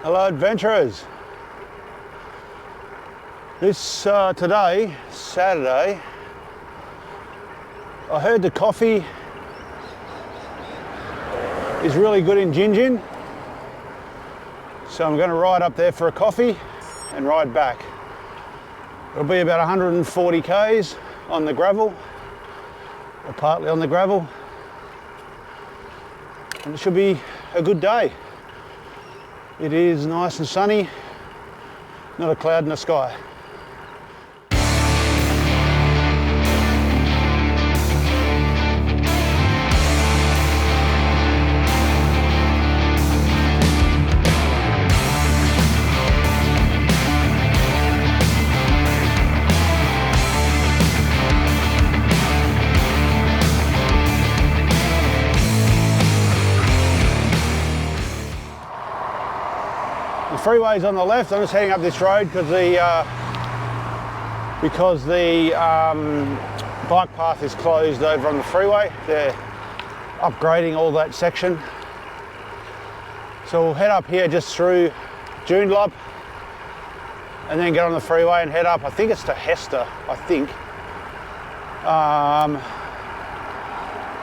Hello adventurers. Today, Saturday, I heard the coffee is really good in Gingin, so I'm going to ride up there for a coffee and ride back. It'll be about 140 k's on the gravel, or partly on the gravel, and it should be a good day. It is nice and sunny, not a cloud in the sky. The freeway's on the left. I'm just heading up this road because the bike path is closed over on the freeway. They're upgrading all that section. So we'll head up here just through Joondalup and then get on the freeway and head up. I think it's to Hester, I think.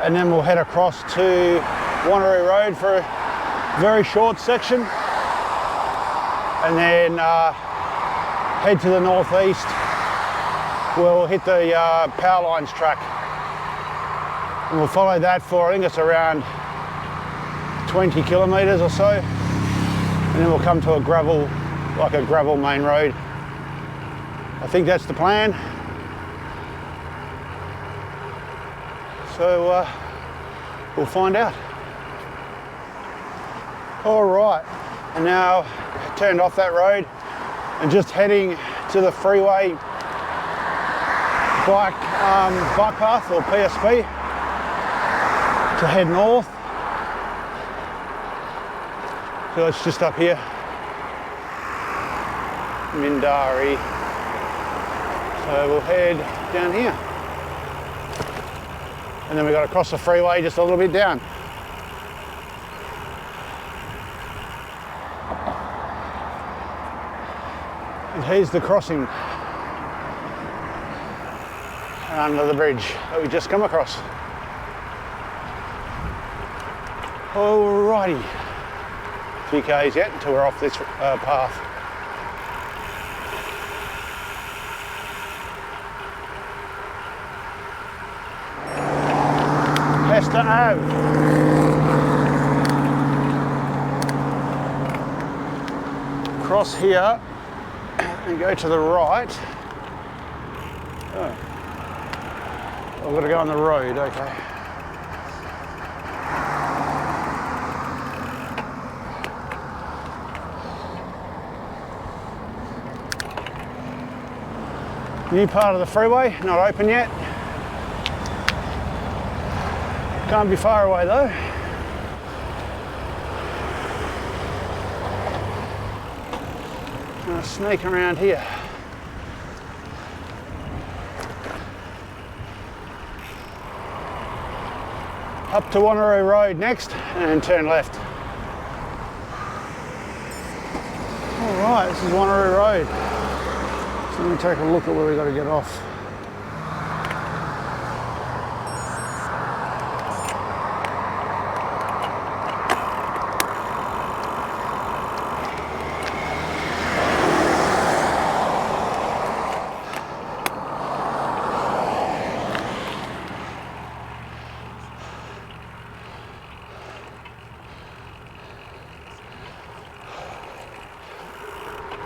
And then we'll head across to Wanneroo Road for a very short section. And then head to the northeast. We'll hit the Powerlines track. And we'll follow that for, I think it's around 20 kilometres or so. And then we'll come to a gravel main road. I think that's the plan. So we'll find out. All right, and now turned off that road and just heading to the freeway bike path, or PSP, to head north. So it's just up here, Mindari. So we'll head down here. And then we've got to cross the freeway just a little bit down. And here's the crossing under the bridge that we just come across. Alrighty, 2 k's yet until we're off this path. Hester Ave. Cross here and go to the right. Oh, I've got to go on the road, okay. New part of the freeway, not open yet. Can't be far away though. I'll sneak around here. Up to Wanneroo Road next and turn left. All right, this is Wanneroo Road. So let me take a look at where we've got to get off.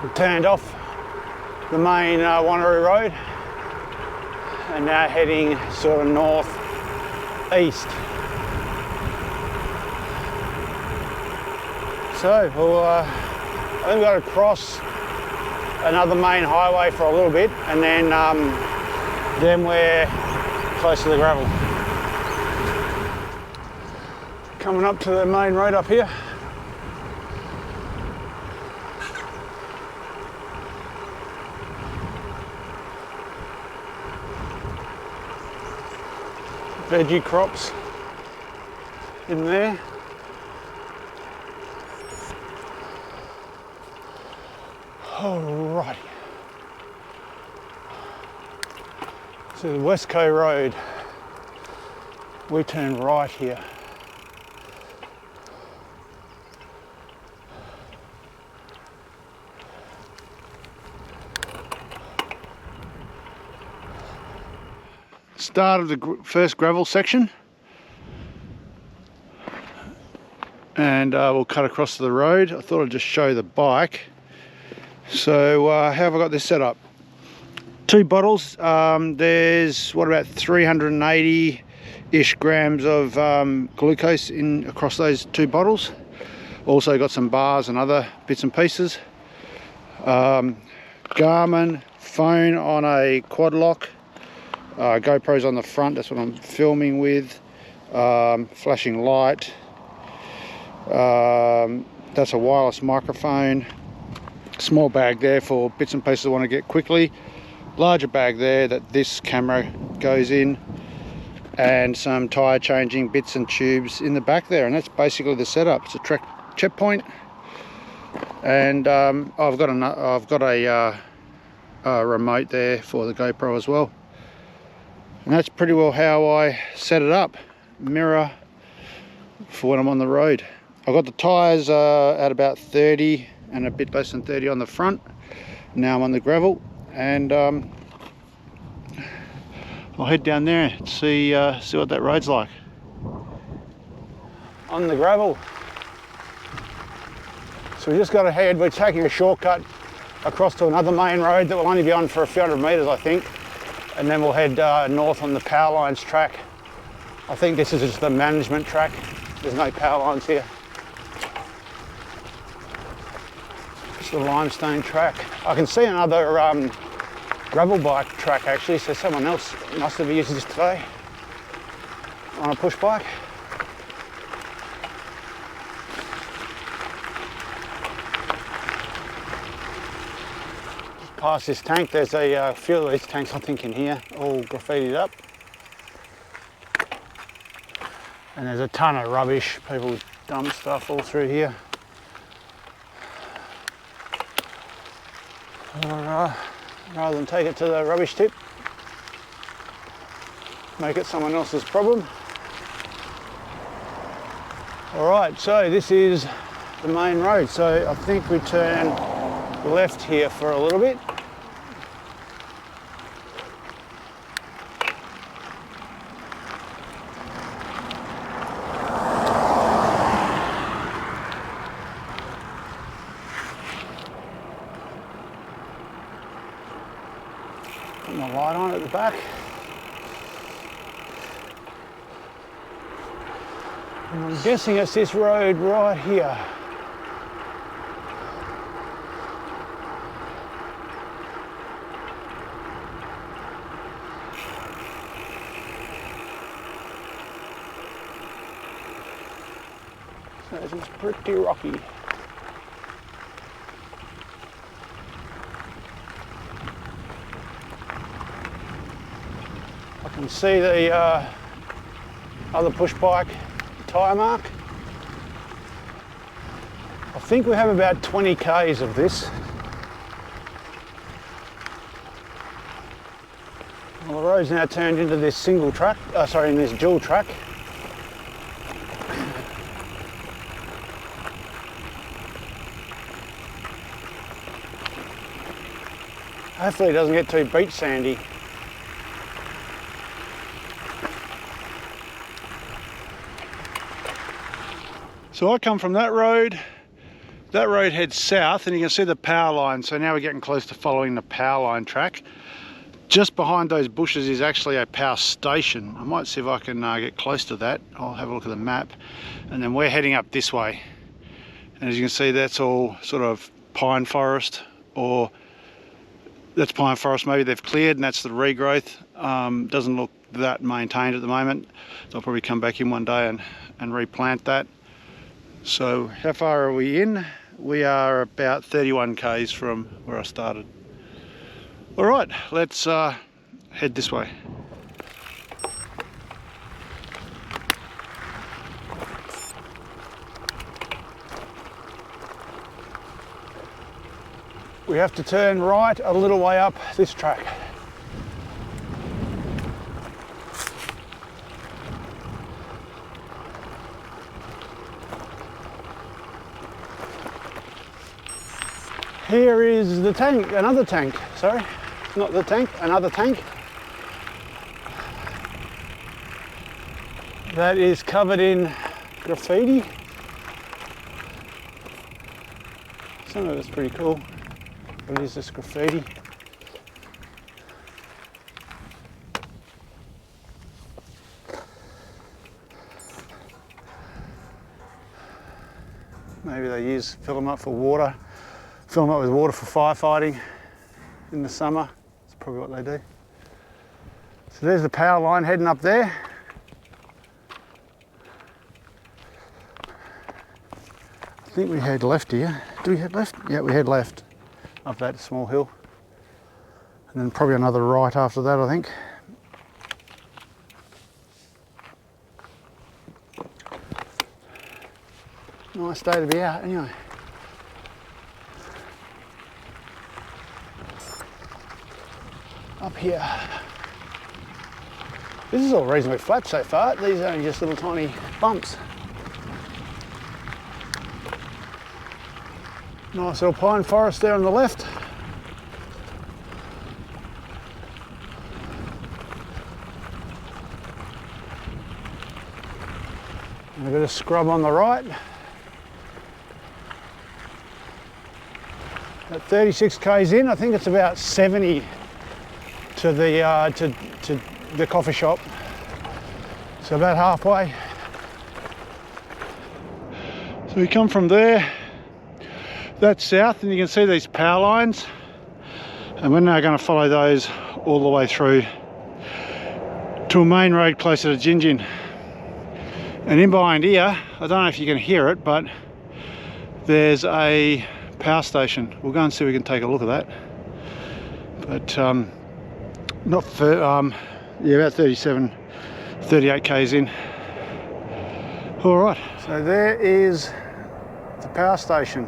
We've turned off the main Wanneroo Road and now heading sort of north-east. So I think we've got to cross another main highway for a little bit and then we're close to the gravel. Coming up to the main road up here. Veggie crops in there. Alrighty. So the Westco Road, we turn right here. Start of the first gravel section, and we'll cut across to the road. I thought I'd just show the bike. So how have I got this set up? 2 bottles. There's what, about 380-ish grams of glucose in across those 2 bottles. Also got some bars and other bits and pieces. Garmin phone on a quad lock. GoPro's on the front, that's what I'm filming with. Flashing light. That's a wireless microphone. Small bag there for bits and pieces I want to get quickly. Larger bag there that this camera goes in. And some tyre changing bits and tubes in the back there. And that's basically the setup. It's a track checkpoint. And I've got a remote there for the GoPro as well. And that's pretty well how I set it up. Mirror for when I'm on the road. I've got the tyres at about 30 and a bit less than 30 on the front. Now I'm on the gravel, and I'll head down there and see what that road's like. On the gravel. So we just got ahead. We're taking a shortcut across to another main road that will only be on for a few hundred metres, I think. And then we'll head north on the Powerlines track. I think this is just the management track. There's no power lines here. It's the limestone track. I can see another gravel bike track actually, so someone else must have used this today on a push bike. Past this tank, there's a few of these tanks I think in here, all graffitied up. And there's a ton of rubbish, people dump stuff all through here. Or rather than take it to the rubbish tip, make it someone else's problem. Alright, so this is the main road, so I think we turn left here for a little bit. Put my light on at the back. And I'm guessing it's this road right here. So this is pretty rocky. I can see the other push bike tyre mark. I think we have about 20 k's of this. Well, the road's now turned into this single track, in this dual track. Hopefully it doesn't get too beach sandy. So I come from that road heads south, and you can see the power line. So now we're getting close to following the power line track. Just behind those bushes is actually a power station. I might see if I can get close to that. I'll have a look at the map. And then we're heading up this way. And as you can see, that's all sort of pine forest, or that's pine forest maybe they've cleared, and that's the regrowth. Doesn't look that maintained at the moment. So I'll probably come back in one day and replant that. So how far are we in? We are about 31 k's from where I started. All right, let's head this way. we have to turn right a little way up this track. Here is the tank, another tank, sorry, not the tank, another tank. That is covered in graffiti. Some of it's pretty cool, but it is just graffiti. Maybe they fill them up for water. Fill them up with water for firefighting in the summer. That's probably what they do. So there's the power line heading up there. I think we head left here. Do we head left? Yeah, we head left up that small hill. And then probably another right after that, I think. Nice day to be out anyway. Up here. This is all reasonably flat so far. These are only just little tiny bumps. Nice little pine forest there on the left. And a bit of scrub on the right. At 36 k's in, I think it's about 70 to the coffee shop. So about halfway. So we come from there, that's south, and you can see these power lines. And we're now going to follow those all the way through to a main road closer to Gingin. And in behind here, I don't know if you can hear it, but there's a power station. We'll go and see if we can take a look at that. But not for, yeah, about 37, 38 k's in. All right, so there is the power station.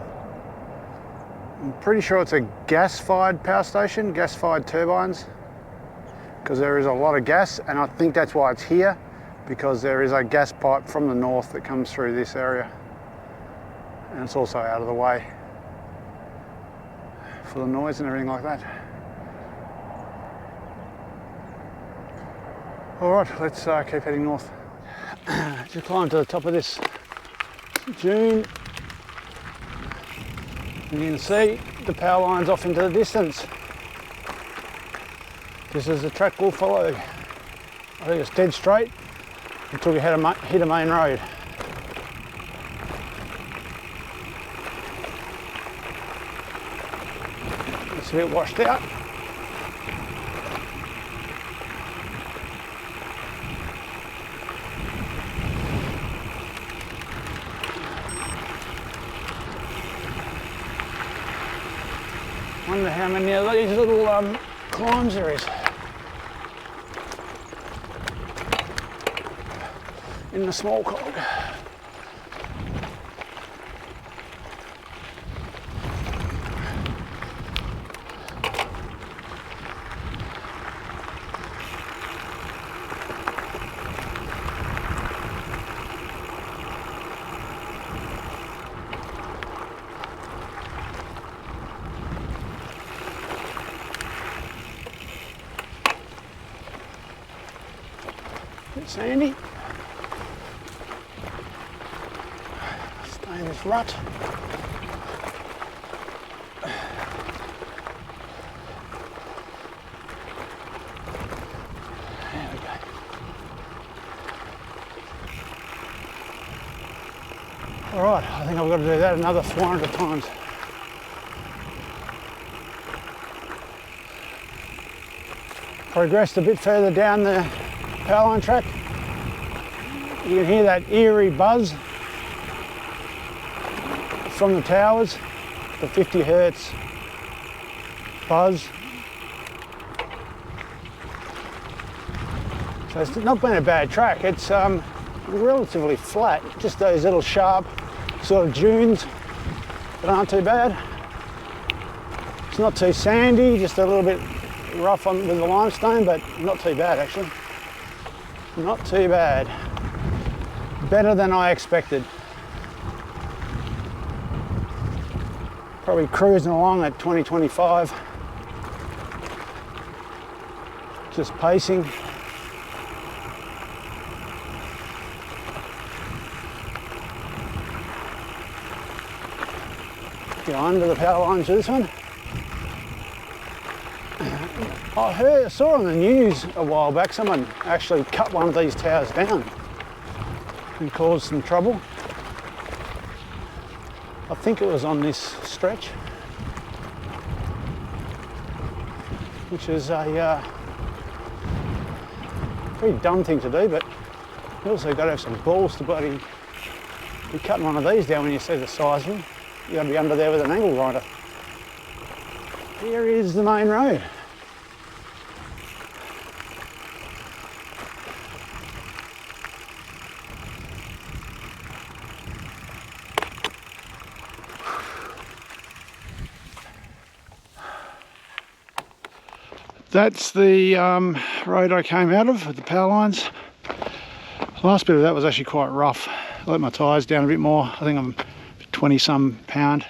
I'm pretty sure it's a gas-fired power station, gas-fired turbines, because there is a lot of gas, and I think that's why it's here, because there is a gas pipe from the north that comes through this area, and it's also out of the way for the noise and everything like that. All right, let's keep heading north. Just climb to the top of this dune. And you can see the power lines off into the distance. This is the track we'll follow. I think it's dead straight until we hit a main road. It's a bit washed out. Wonder how many of these little climbs there is in the small cog. Bit sandy. Stay in this rut. There we go. All right, I think I've got to do that another 400 times. Progressed a bit further down the power line track. You can hear that eerie buzz from the towers, the 50 hertz buzz. So it's not been a bad track. It's relatively flat, just those little sharp sort of dunes that aren't too bad. It's not too sandy, just a little bit rough with the limestone, but not too bad actually. Not too bad. Better than I expected. Probably cruising along at 20-25. Just pacing. Go under the power lines to this one. I saw on the news a while back someone actually cut one of these towers down and caused some trouble. I think it was on this stretch, which is a pretty dumb thing to do, but you also got to have some balls to bloody be cutting one of these down when you see the size of them. You got to be under there with an angle grinder. Here is the main road. That's the road I came out of with the power lines. The last bit of that was actually quite rough. I let my tyres down a bit more. I think I'm 20 some pound,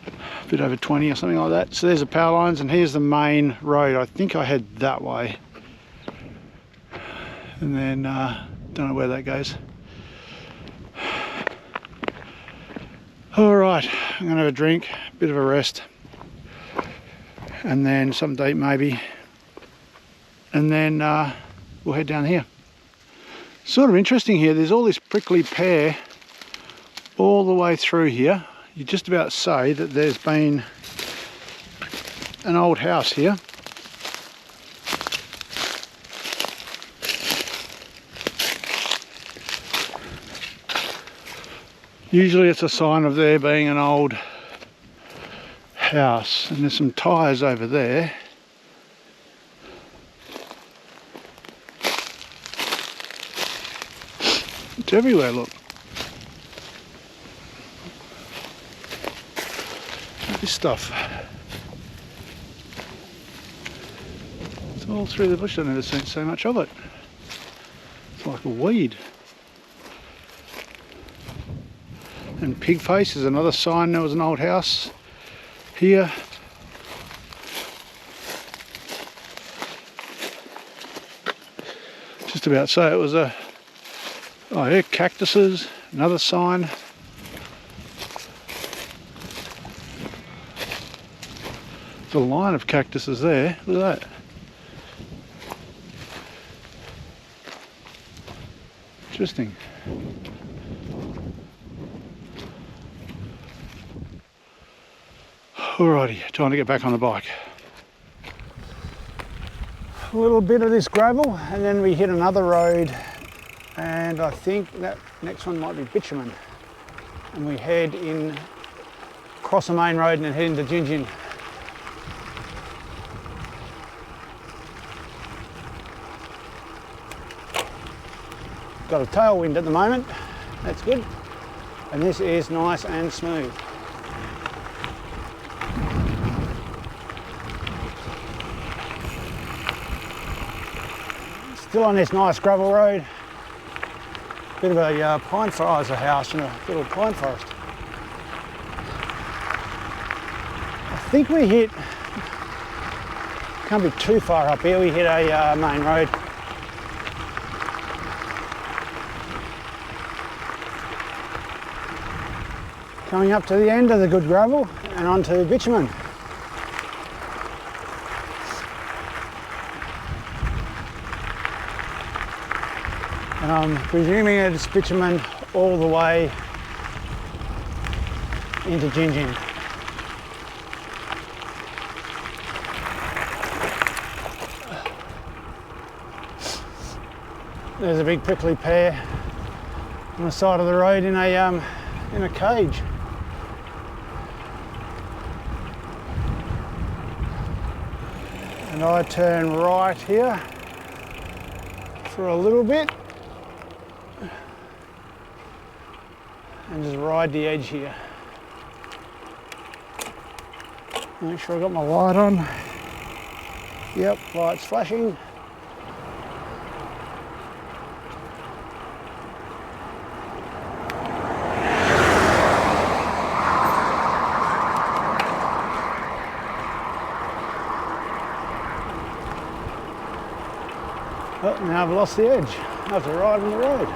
a bit over 20 or something like that. So there's the power lines and here's the main road. I think I head that way. And then, don't know where that goes. All right, I'm gonna have a drink, a bit of a rest. And then something to eat maybe, and then we'll head down here. Sort of interesting here, there's all this prickly pear all the way through here. You just about say that there's been an old house here. Usually it's a sign of there being an old house, and there's some tyres over there. It's everywhere, look. Look at this stuff. It's all through the bush. I've never seen so much of it. It's like a weed. And pig face is another sign there was an old house here. Just about say it was a, oh yeah, cactuses, another sign. There's a line of cactuses there, look at that. Interesting. Alrighty, time to get back on the bike. A little bit of this gravel and then we hit another road, and I think that next one might be bitumen. And we head in, cross the main road and then head into Gingin. Got a tailwind at the moment, that's good. And this is nice and smooth. Still on this nice gravel road. Bit of a pine forest, a house in a little pine forest. I think we hit, can't be too far up here, we hit a main road. Coming up to the end of the good gravel and onto bitumen. And I'm presuming it's bitumen all the way into Gingin. There's a big prickly pear on the side of the road in a cage. And I turn right here for a little bit and just ride the edge here. Make sure I got my light on. Yep, light's flashing. Oh, now I've lost the edge. I have to ride on the road.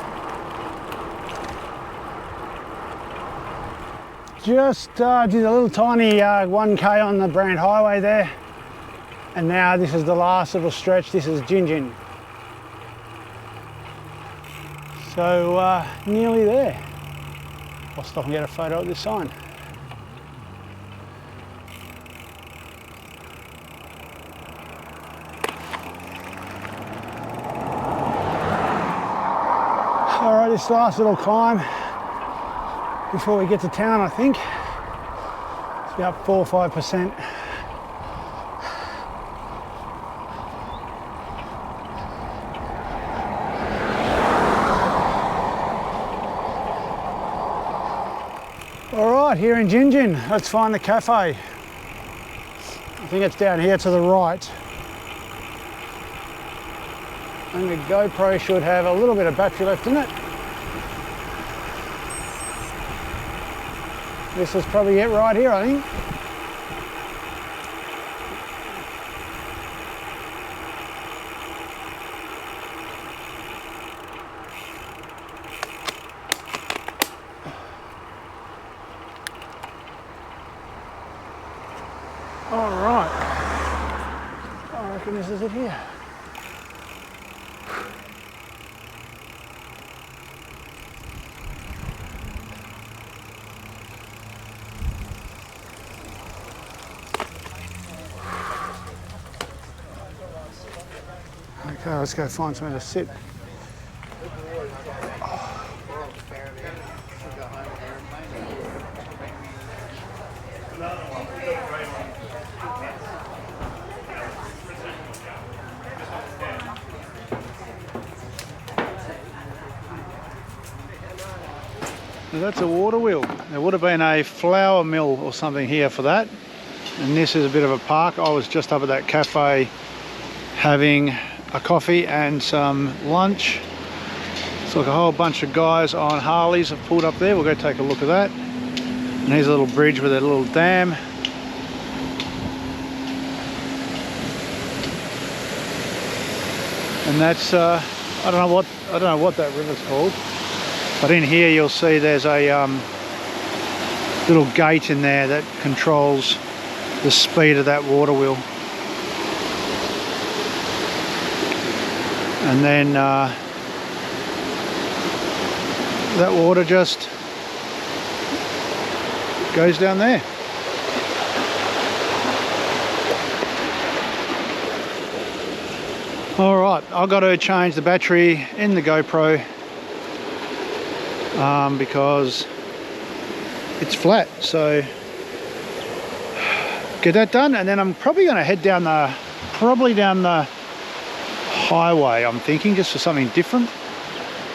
Just did a little tiny 1K on the Brand Highway there. And now this is the last little stretch. This is Gingin. So nearly there. I'll stop and get a photo of this sign. Alright, this last little climb before we get to town, I think. It's about 4 or 5%. Alright, here in Gingin, let's find the cafe. I think it's down here to the right. And the GoPro should have a little bit of battery left in it. This is probably it right here, I think. All right. I reckon this is it here. Okay, let's go find somewhere to sit. Now that's a water wheel. There would have been a flour mill or something here for that. And this is a bit of a park. I was just up at that cafe having a coffee and some lunch. It's like a whole bunch of guys on Harleys have pulled up there. We'll go take a look at that. And here's a little bridge with a little dam. And that's I don't know what that river's called. But in here you'll see there's a little gate in there that controls the speed of that water wheel. And then that water just goes down there. All right, I've got to change the battery in the GoPro because it's flat. So get that done, and then I'm probably going to head down the highway, I'm thinking, just for something different,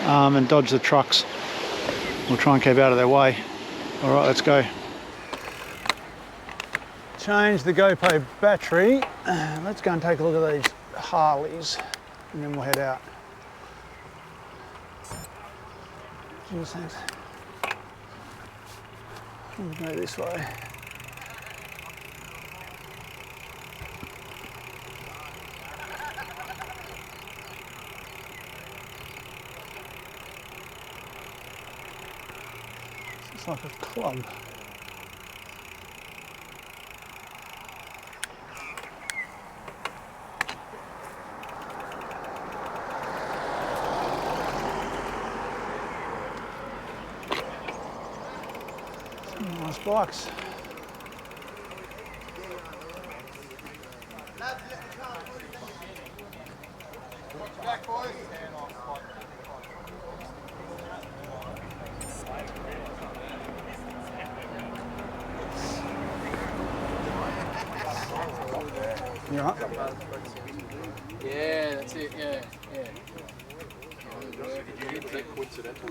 and dodge the trucks. We'll try and keep out of their way. All right, let's go. Change the GoPro battery. Let's go and take a look at these Harleys, and then we'll head out. Geez, thanks. We'll go this way. It's like a club. Some nice bikes. Back, boys. You all right? Yeah, that's it, yeah. Is that coincidental?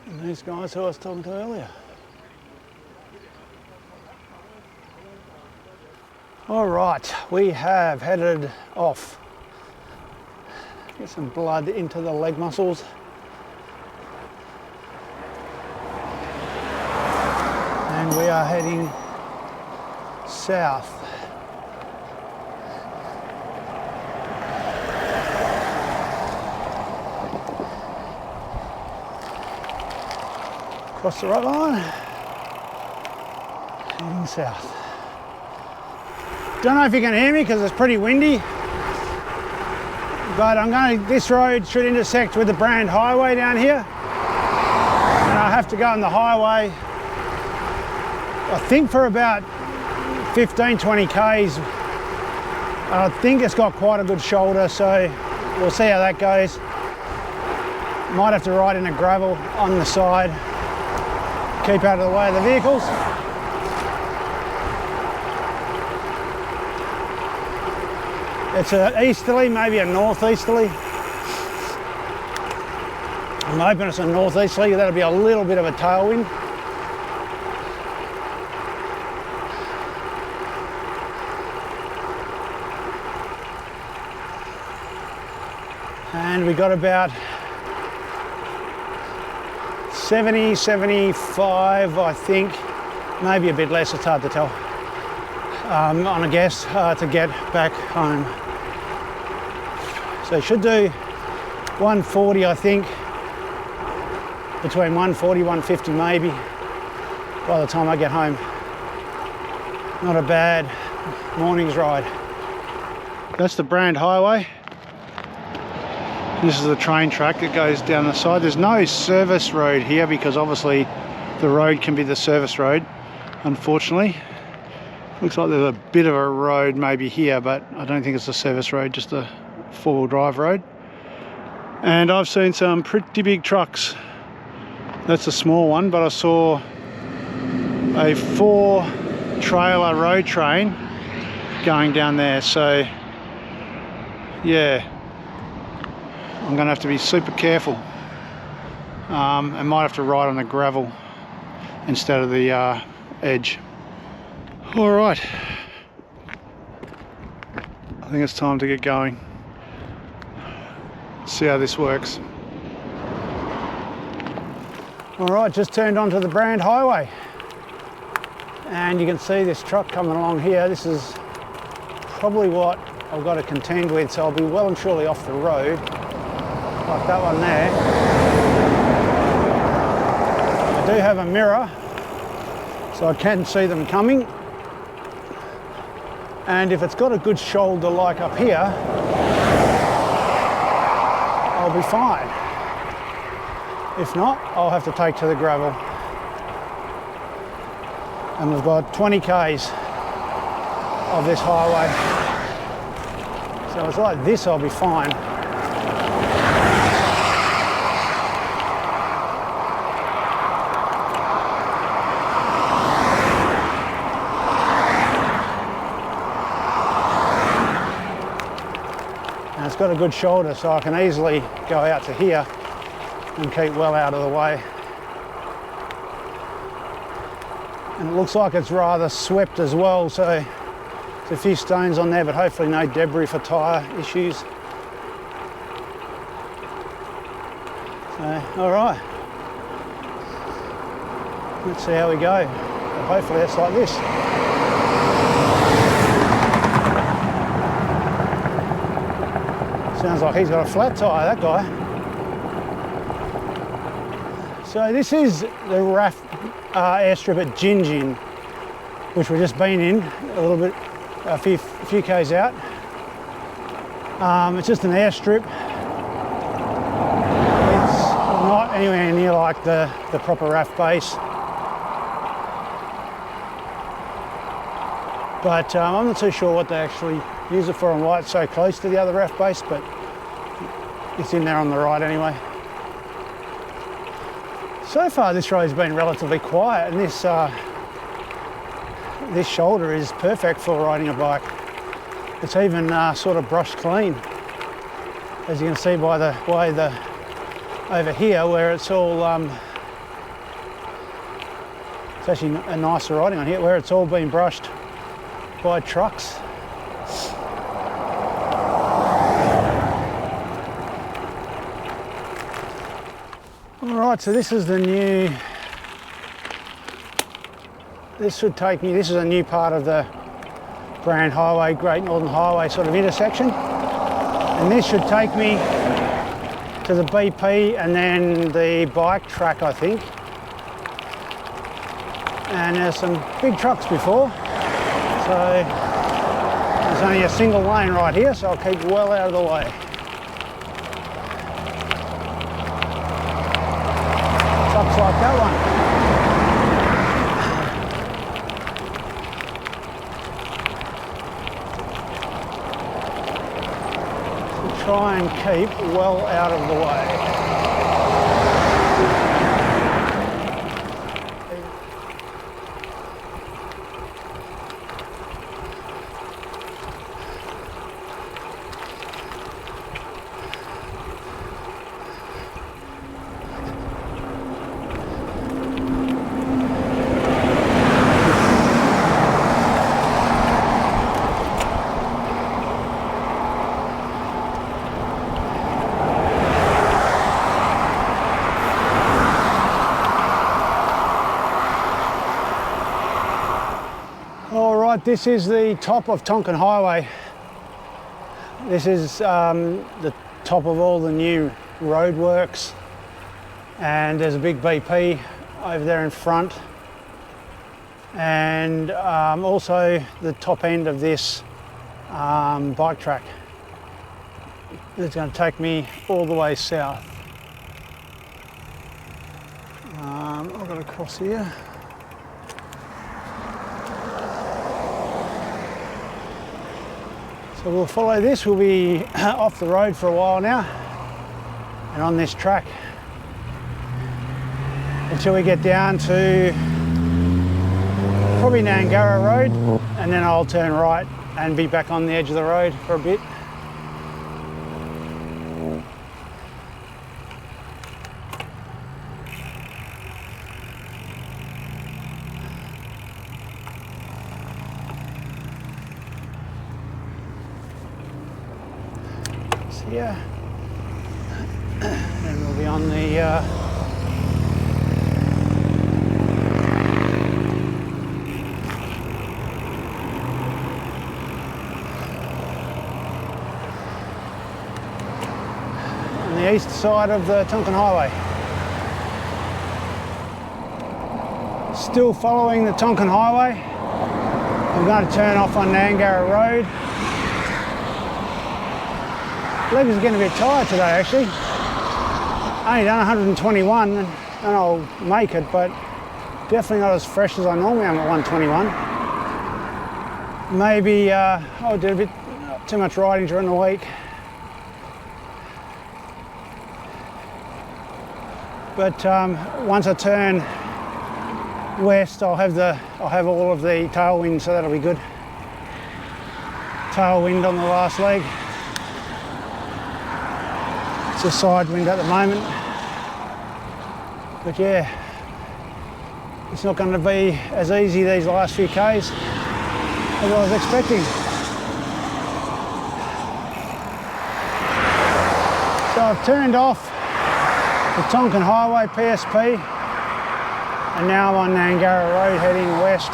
And these guys who I was talking to earlier. All right, we have headed off. Get some blood into the leg muscles. And we are heading south. Across the right line, heading south. Don't know if you can hear me because it's pretty windy, but this road should intersect with the Brand Highway down here, and I have to go on the highway, I think for about 15-20 k's. I think it's got quite a good shoulder, so we'll see how that goes. Might have to ride in a gravel on the side, keep out of the way of the vehicles. It's an easterly, maybe a northeasterly. I'm hoping it's a northeasterly, that'll be a little bit of a tailwind. And we got about 70, 75, I think, maybe a bit less, it's hard to tell, on a guess, to get back home. So should do 140, I think, between 140, 150 maybe, by the time I get home. Not a bad morning's ride. That's the Brand Highway. This is the train track that goes down the side. There's no service road here because obviously the road can be the service road, unfortunately. Looks like there's a bit of a road maybe here, but I don't think it's a service road, just a four-wheel drive road. And I've seen some pretty big trucks. That's a small one, but I saw a 4-trailer road train going down there. So yeah, I'm gonna have to be super careful. I might have to ride on the gravel instead of the edge. All right, I think it's time to get going. See how this works. All right, just turned onto the Brand Highway, and you can see this truck coming along here. This is probably what I've got to contend with, so I'll be well and surely off the road, like that one there. I do have a mirror, so I can see them coming, and if it's got a good shoulder like up here, I'll be fine. If not, I'll have to take to the gravel. And we've got 20 k's of this highway. So it's like this, I'll be fine. And it's got a good shoulder, so I can easily go out to here and keep well out of the way. And it looks like it's rather swept as well, so there's a few stones on there, but hopefully no debris for tyre issues. So, all right. Let's see how we go. But hopefully it's like this. Sounds like he's got a flat tyre, that guy. So this is the RAF airstrip at Gingin, which we've just been in a little bit, a few k's out. It's just an airstrip. It's not anywhere near like the proper RAF base. But I'm not too sure what they actually use it for and why it's so close to the other RAF base, but it's in there on the right anyway. So far this road's been relatively quiet, and this shoulder is perfect for riding a bike. It's even sort of brushed clean, as you can see by the way the over here where it's all, it's actually a nicer riding on here, where it's all been brushed by trucks. Alright, so this is the new, this should take me, this is a new part of the Grand Highway, Great Northern Highway sort of intersection. And this should take me to the BP and then the bike track, I think. And there's some big trucks before, so there's only a single lane right here, so I'll keep well out of the way. Trucks like that one. Try and keep well out of the way. This is the top of Tonkin Highway. This is the top of all the new roadworks, and there's a big BP over there in front, and also the top end of this bike track. It's going to take me all the way south. I've got to cross here. So we'll follow this. We'll be off the road for a while now and on this track until we get down to probably Nangara Road, and then I'll turn right and be back on the edge of the road for a bit. Yeah, and we'll be on the east side of the Tonkin Highway. Still following the Tonkin Highway. I'm going to turn off on Nangara Road. Legs are getting a bit tired today actually. Only done 121 and I'll make it, but definitely not as fresh as I normally am at 121. Maybe I did a bit too much riding during the week. But once I turn west, I'll have all of the tailwind, so that'll be good. Tailwind on the last leg. It's a side wind at the moment, but yeah, it's not going to be as easy these last few Ks as I was expecting. So I've turned off the Tonkin Highway PSP and now I'm on Nangara Road heading west.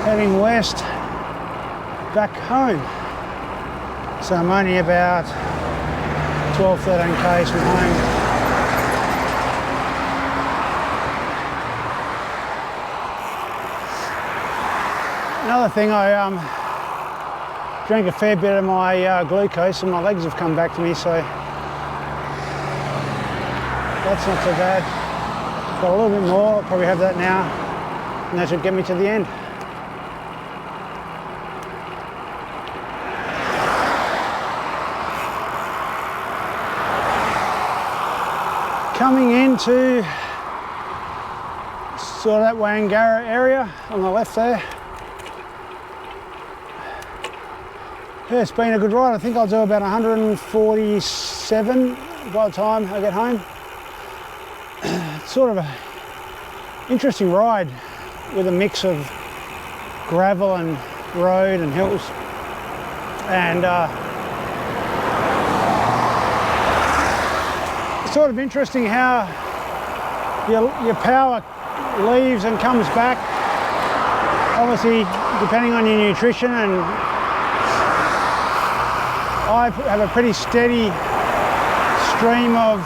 Heading west back home. So I'm only about 12-13 k's from home. Another thing, I drank a fair bit of my glucose and my legs have come back to me, so that's not so bad. Got a little bit more, I'll probably have that now, and that should get me to the end. Coming into sort of that Wangara area on the left there. Yeah, it's been a good ride. I think I'll do about 147 by the time I get home. It's sort of an interesting ride with a mix of gravel and road and hills. And it's sort of interesting how your power leaves and comes back. Obviously, depending on your nutrition, and I have a pretty steady stream of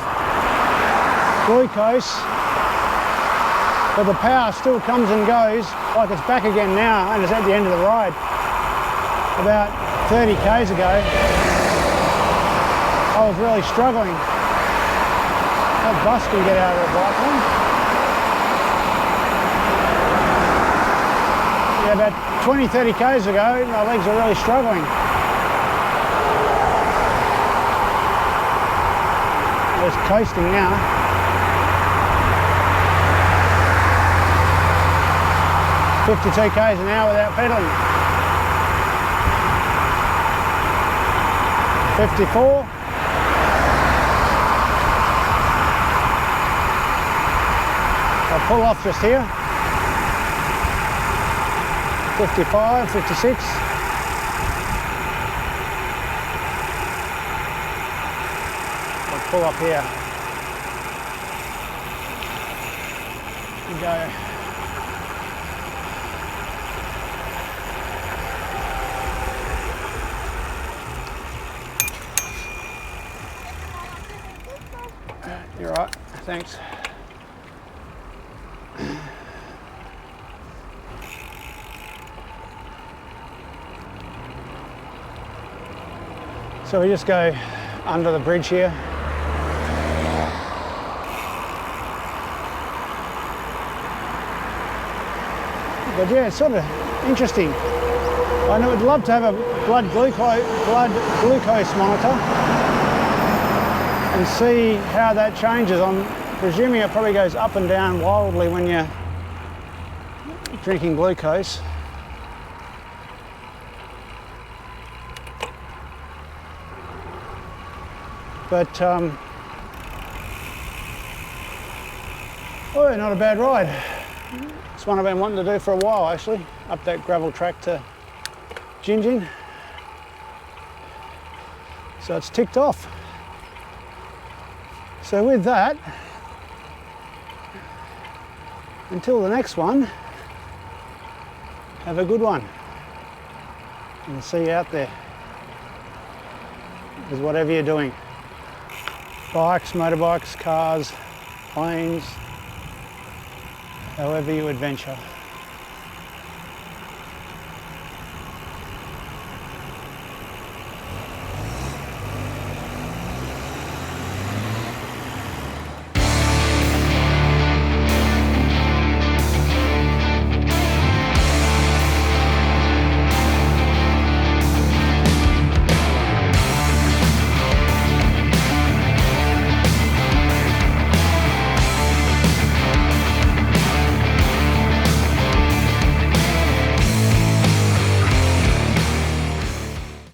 glucose, but the power still comes and goes, like it's back again now, and it's at the end of the ride. About 30 k's ago, I was really struggling. That bus can get out of the bike lane. Yeah, about 20-30 k's ago, my legs were really struggling. Just coasting now. $52 k's an hour without pedaling. 54. I'll pull off just here. 55, 56. I'll pull up here. And go. You're right, thanks. So we just go under the bridge here. But yeah, it's sort of interesting. I would love to have a blood glucose monitor and see how that changes. I'm presuming it probably goes up and down wildly when you're drinking glucose. But, oh, not a bad ride. It's one I've been wanting to do for a while, actually, up that gravel track to Gingin. So it's ticked off. So with that, until the next one, have a good one. And see you out there with whatever you're doing. Bikes, motorbikes, cars, planes, however you adventure.